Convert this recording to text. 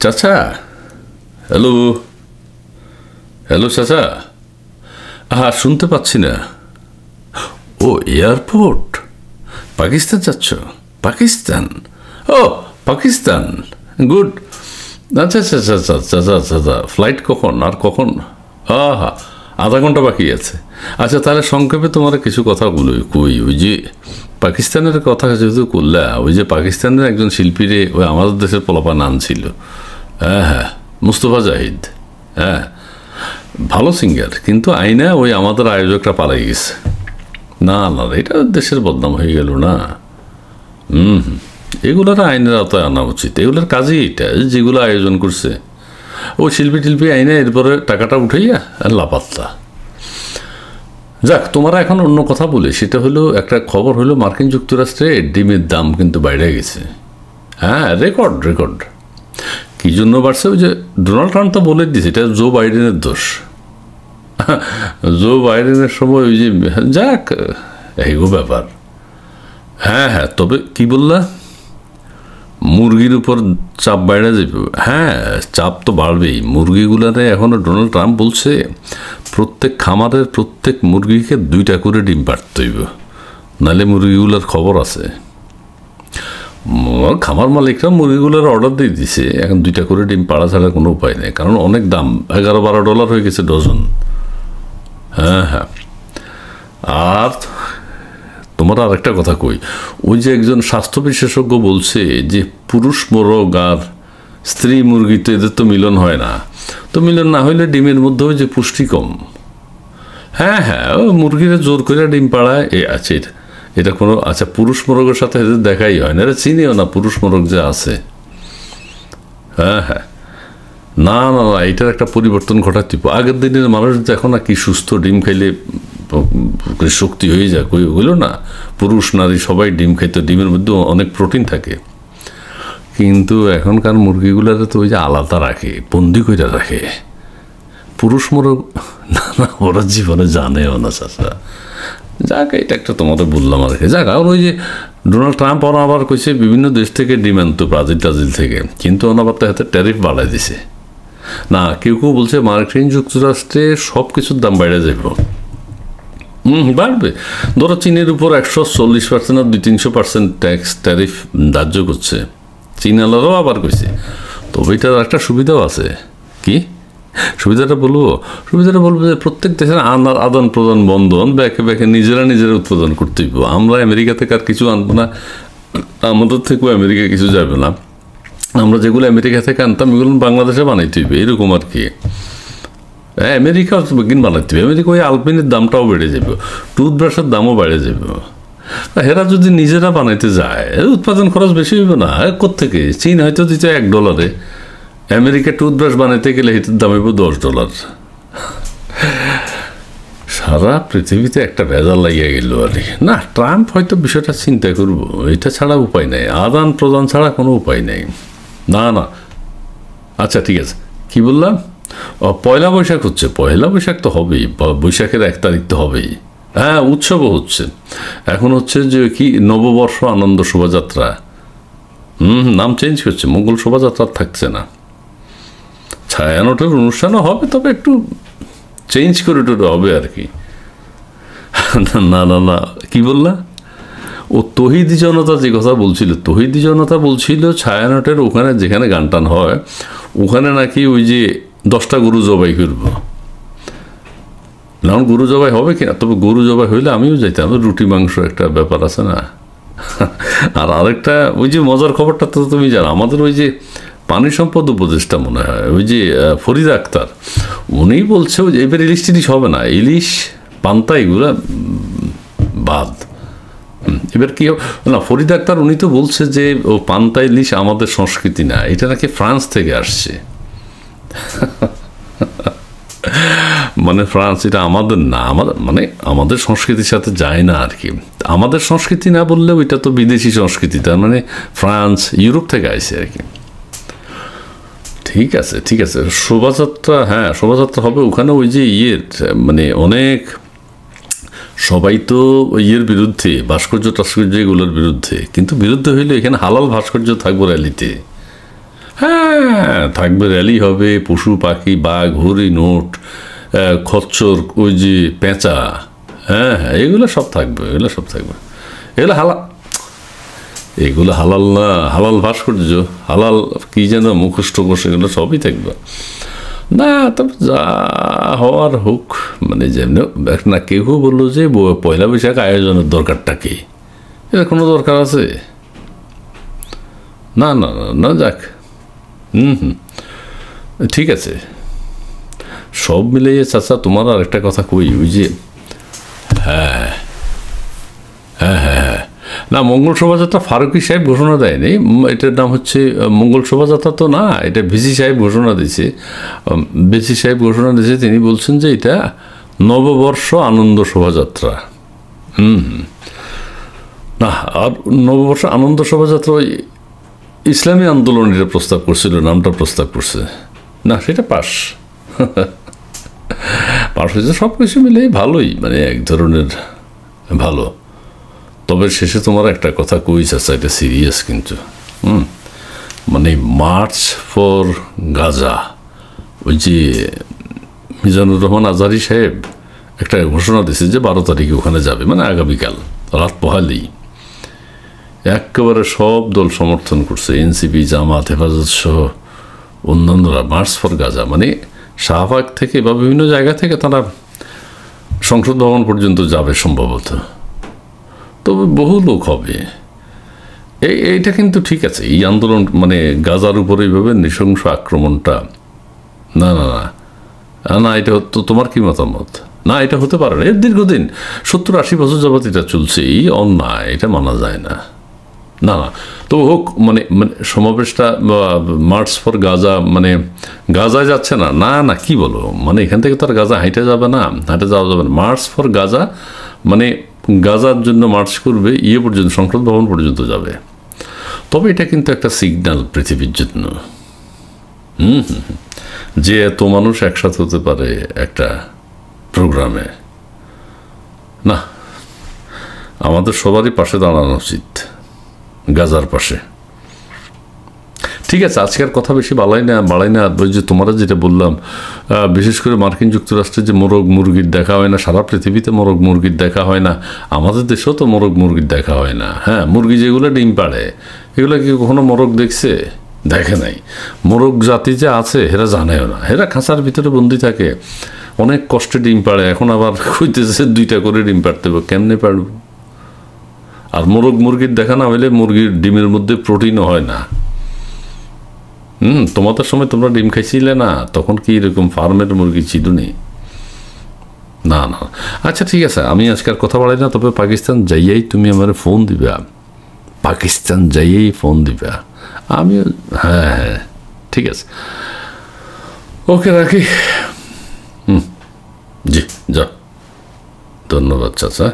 চাচা, hello hello চাচা, শুনতে পাচ্ছি না। ও এয়ারপোর্ট, পাকিস্তান যাচ্ছ? পাকিস্তান, ও পাকিস্তান, গুড। আচ্ছা আচ্ছা আচ্ছা আচ্ছা আচ্ছা আচ্ছা আচ্ছা, ফ্লাইট কখন আর কখন? আধা ঘন্টা বাকি আছে। আচ্ছা তাহলে সংক্ষেপে তোমার কিছু কথা বলি। কই ওই যে পাকিস্তানের কথা যেহেতু করলা, ওই যে পাকিস্তানের একজন শিল্পীরে ওই আমাদের দেশের পোলাপান আনছিল। হ্যাঁ হ্যাঁ, মুস্তফা জাহিদ। হ্যাঁ, ভালো সিঙ্গার, কিন্তু আইনা ওই আমাদের আয়োজকটা পালাই গেছে। না না, এটা দেশের বদনাম হয়ে গেল না। এগুলোর আইনের আওতায় আনা উচিত। এগুলোর কাজই এটা, যেগুলো আয়োজন করছে ও শিল্পী টিল্পী আইনে এরপরে টাকাটা উঠাইয়া লাপাত্তা। যাক, তোমরা এখন অন্য কথা বলে, সেটা হলো একটা খবর হলো মার্কিন যুক্তরাষ্ট্রে ডিমের দাম কিন্তু বাইরে গেছে। হ্যাঁ, রেকর্ড রেকর্ড। কি জন্য বাড়ছে? ওই যে ডোনাল্ড ট্রাম্প তো বলে দিয়েছে এটা জো বাইডেনের দোষ। জো বাইডেনের সময় ওই যে, যাক এইগো ব্যাপার। হ্যাঁ হ্যাঁ, তবে কি বললা, মুরগির উপর চাপ বাইরে যাবে? হ্যাঁ, চাপ তো বাড়বেই। মুরগিগুলারে এখনও ডোনাল্ড ট্রাম্প বলছে প্রত্যেক খামারের প্রত্যেক মুরগিকে 2টা করে ডিম পাড়তে হইব, নাহলে মুরগিগুলার খবর আছে। খামার মালিকরা মুরগিগুলোর অর্ডার দিয়ে দিছে, এখন 2টা করে ডিম পাড়া ছাড়া কোনো উপায় নেই, কারণ অনেক দাম, $11-12 হয়ে গেছে ডজন। হ্যাঁ হ্যাঁ। আর তোমার আর একটা কথা কই, ওই যে একজন স্বাস্থ্য বিশেষজ্ঞ বলছে যে পুরুষ মোরগ আর স্ত্রী মুরগিতে এদের তো মিলন হয় না, তো মিলন না হইলে ডিমের মধ্যে ওই যে পুষ্টি কম। হ্যাঁ হ্যাঁ, ও মুরগিরা জোর করে ডিম পাড়ায় এ আছে, এটা কোনো, আচ্ছা পুরুষ মোরগের সাথে এদের দেখাই হয় না, এটা চিনিও না পুরুষ মোরগ যে আছে। হ্যাঁ হ্যাঁ, না না না, এটার একটা পরিবর্তন ঘটাতে। আগের দিনের মানুষ দেখো না কি সুস্থ, ডিম খাইলে শক্তি হয়ে যায়, কই হইল না? পুরুষ নারী সবাই ডিম খাইতো, ডিমের মধ্যে অনেক প্রোটিন থাকে। কিন্তু এখনকার মুরগিগুলারে তো ওই যে আলাদা রাখে, বন্দি করে রাখে। পুরুষ মোরগ না না, ওরা জীবনে জানেও না চাচা। যাক, এটা একটা তোমাদের বললাম আর কি। যাক, আর ওই যে ডোনাল্ড ট্রাম্প ওরা আবার কইছে বিভিন্ন দেশ থেকে ডিম আনতো, ব্রাজিল টাজিল থেকে, কিন্তু ওনার তো হাতে ট্যারিফ বাড়াই দিছে। না, কেউ কেউ বলছে মার্কিন যুক্তরাষ্ট্রে সব কিছুর দাম বেড়ে যাবে। বাড়বে। ধরো চীনের উপর 140% আর 200-300% ট্যাক্স ট্যারিফ ধার্য করছে চীনালারাও আবার কইছে। তবে এটার একটা সুবিধাও আছে। কি সুবিধাটা বলবো? সুবিধাটা বলবো যে প্রত্যেক দেশের আদান প্রদান বন্ধন ব্যাকে ব্যাকে নিজেরা উৎপাদন করতে হইব। আমরা আমেরিকা থেকে আর কিছু আনবো না, আমাদের থেকেও আমেরিকা কিছু যাবে না। আমরা যেগুলো আমেরিকা থেকে আনতাম এগুলো বাংলাদেশে বানাইতে হইবে, এরকম আর কি। হ্যাঁ, আমেরিকা বেগিন বানাইতে হবে। আমেরিকা ওই আলপিনের দামটাও বেড়ে যাবে, টুথব্রাশের দামও বেড়ে যাবে। হেরা যদি নিজেরা বানাইতে যায় উৎপাদন খরচ বেশি হইব না। কোত্থেকে? চীন হয়তো দিতে $1, আমেরিকা টুথব্রাশ বানাইতে গেলে এটার দাম হইব $10। সারা পৃথিবীতে একটা ভেজাল লাগিয়ে গেল আর কি। না, ট্রাম্প হয়তো বিষয়টা চিন্তা করব, এটা ছাড়া উপায় নেই, আদান প্রদান ছাড়া কোনো উপায় নেই। না না, আচ্ছা ঠিক আছে। কি বললাম? পয়লা বৈশাখ হচ্ছে, পয়লা বৈশাখ তো হবেই, বৈশাখের 1 তারিখ তো হবেই। হ্যাঁ, উৎসবও হচ্ছে। এখন হচ্ছে যে কি, নববর্ষ আনন্দ শোভাযাত্রা। নাম চেঞ্জ করছে, মঙ্গল শোভাযাত্রা থাকছে না। ছায়ানটের অনুষ্ঠানও হবে, তবে একটু চেঞ্জ করে টোরে হবে আর কি। না না না, কি বললা? ও তহিদি জনতা যে কথা বলছিল, তহিদি জনতা বলছিল ছায়ানটের ওখানে যেখানে গান টান হয় ওখানে নাকি ওই যে 10টা গরু জবাই করব। না, গরু জবাই হবে কিনা, তবে গরু জবাই হইলে আমিও যাইতাম। রুটি মাংস একটা ব্যাপার আছে না। আর আরেকটা ওই যে মজার খবরটা তো তুমি জানো, আমাদের ওই যে পানি সম্পদ উপদেষ্টা মনে হয় ওই যে ফরিদা আক্তার, উনি বলছে যে এবার ইলিশ টিলিশ হবে না, ইলিশ পান্তা এগুলা বাদ। এবার কি না, ফরিদা আক্তার উনি তো বলছে যে ও পান্তা ইলিশ আমাদের সংস্কৃতি না, এটা নাকি ফ্রান্স থেকে আসছে। মানে ফ্রান্স, এটা আমাদের না, আমাদের মানে আমাদের সংস্কৃতির সাথে যায় না আর কি। আমাদের সংস্কৃতি না বললেও এটা তো বিদেশি সংস্কৃতি, তার মানে ফ্রান্স ইউরোপ থেকে আসছে আর কি। ঠিক আছে ঠিক আছে, শোভাযাত্রা, হ্যাঁ শোভাযাত্রা হবে ওখানে। ওই যে মানে অনেক সবাই তো ইয়ের বিরুদ্ধে, ভাস্কর্য টাস্কর্য এগুলোর বিরুদ্ধে, কিন্তু বিরুদ্ধে হইলে এখানে হালাল ভাস্কর্য থাকবো র্যালিতে। হ্যাঁ, থাকবে, র্যালি হবে, পশু পাখি, বাঘ, হরিণ, ওট, খচ্চর, ওই যে পেঁচা, হ্যাঁ হ্যাঁ, এগুলো সব থাকবে, এগুলো সব থাকবে। এগুলো এগুলো হালাল না, হালাল ভাস্কর্য, হালাল কি যেন মুখোশ টুখোশ, এগুলো সবই থাকবে। না তবে যা হওয়ার হোক, মানে যেমনি না, কেউ বললো যে পয়লা বৈশাখ আয়োজনের দরকারটা কি, এটা কোনো দরকার আছে? না না না না, যাক, ঠিক আছে, সব মিলিয়ে চাচা তোমার আর একটা কথা কই, ওই যে হ্যাঁ হ্যাঁ হ্যাঁ হ্যাঁ, না, মঙ্গল শোভাযাত্রা ফারুকি সাহেব ঘোষণা দেয়নি, এটার নাম হচ্ছে মঙ্গল শোভাযাত্রা তো না, এটা ভিসি সাহেব ঘোষণা দিয়েছে। ভিসি সাহেব ঘোষণা দিয়েছে, তিনি বলছেন যে এটা নববর্ষ আনন্দ শোভাযাত্রা। না, আর নববর্ষ আনন্দ শোভাযাত্রা ওই ইসলামী আন্দোলন এটা প্রস্তাব করছিল, নামটা প্রস্তাব করছে, না সেটা পাস পাস হয়েছে। সব কিছু মিলে ভালোই, মানে এক ধরনের ভালো। তবে শেষে তোমার একটা কথা কই চাচা, এটা সিরিয়াস কিন্তু, মানে মার্চ ফর গাজা, ওই যে মিজানুর রহমান আজহারি সাহেব একটা ঘোষণা দিয়েছে যে 12 তারিখে ওখানে যাবে, মানে আগামীকাল রাত পোহালেই। একেবারে সব দল সমর্থন করছে, এনসিপি, জামাত, হেফাজত সহ অন্যান্যরা মার্চ ফর গাজা, মানে শাহবাগ থেকে বা বিভিন্ন জায়গা থেকে তারা সংসদ ভবন পর্যন্ত যাবে সম্ভবত, তবে বহু লোক হবে। এইটা কিন্তু ঠিক আছে, এই আন্দোলন মানে গাজার উপরে এইভাবে নৃশংস আক্রমণটা, না না না না, এটা তো তোমার কি মতামত? না, এটা হতে পারে না, এর দীর্ঘদিন 70-80 বছর যাবৎ এটা চলছে, এই অন্যায়, এটা মানা যায় না। না না, তো হোক, মানে সমাবেশটা মার্চ ফর গাজা, মানে গাজায় যাচ্ছে না, না না, কি বলো, মানে এখান থেকে তো আর গাজা হাইটে যাবে না, হাইটে যাওয়া যাবে না। মার্চ ফর গাজা মানে গাজার জন্য মার্চ করবে, পর্যন্ত, সংসদ ভবন পর্যন্ত যাবে। তবে এটা কিন্তু একটা সিগন্যাল পৃথিবীর জন্য, যে এত মানুষ একসাথে হতে পারে একটা প্রোগ্রামে। না, আমাদের সবারই পাশে দাঁড়ানো উচিত, গাজার পাশে। ঠিক আছে, আজকের কথা বেশি বাড়াই না। ওই যে তোমরা যেটা বললাম, বিশেষ করে মার্কিন যুক্তরাষ্ট্রে যে মোরগ মুরগির দেখা হয় না, সারা পৃথিবীতে মোরগ মুরগির দেখা হয় না, আমাদের দেশেও তো মোরগ মুরগির দেখা হয় না। হ্যাঁ, মুরগি যেগুলো ডিম পাড়ে, এগুলো কি কখনো মোরগ দেখছে? দেখে নাই। মোরগ জাতি যে আছে এরা জানেও না, এরা খাঁচার ভিতরে বন্দি থাকে, অনেক কষ্টে ডিম পাড়ে, এখন আবার হইতেছে 2টা করে ডিম পাড়তে হবে, কেমনে পারব? আর মোরগ মুরগির দেখা না হইলে মুরগির ডিমের মধ্যে প্রোটিনও হয় না। তোমাদের সময় তোমরা ডিম খাইছিলে না, তখন কি এরকম ফার্মের মুরগি ছিল না? না, আচ্ছা ঠিক আছে, আমি আজকাল কথা বলাই না। তবে পাকিস্তান যাইয়াই তুমি আমার ফোন দিবা, পাকিস্তান যাইয়াই ফোন দিবা, আমি হ্যাঁ হ্যাঁ ঠিক আছে, ওকে রাখি। জি, যা, ধন্যবাদ চাচা।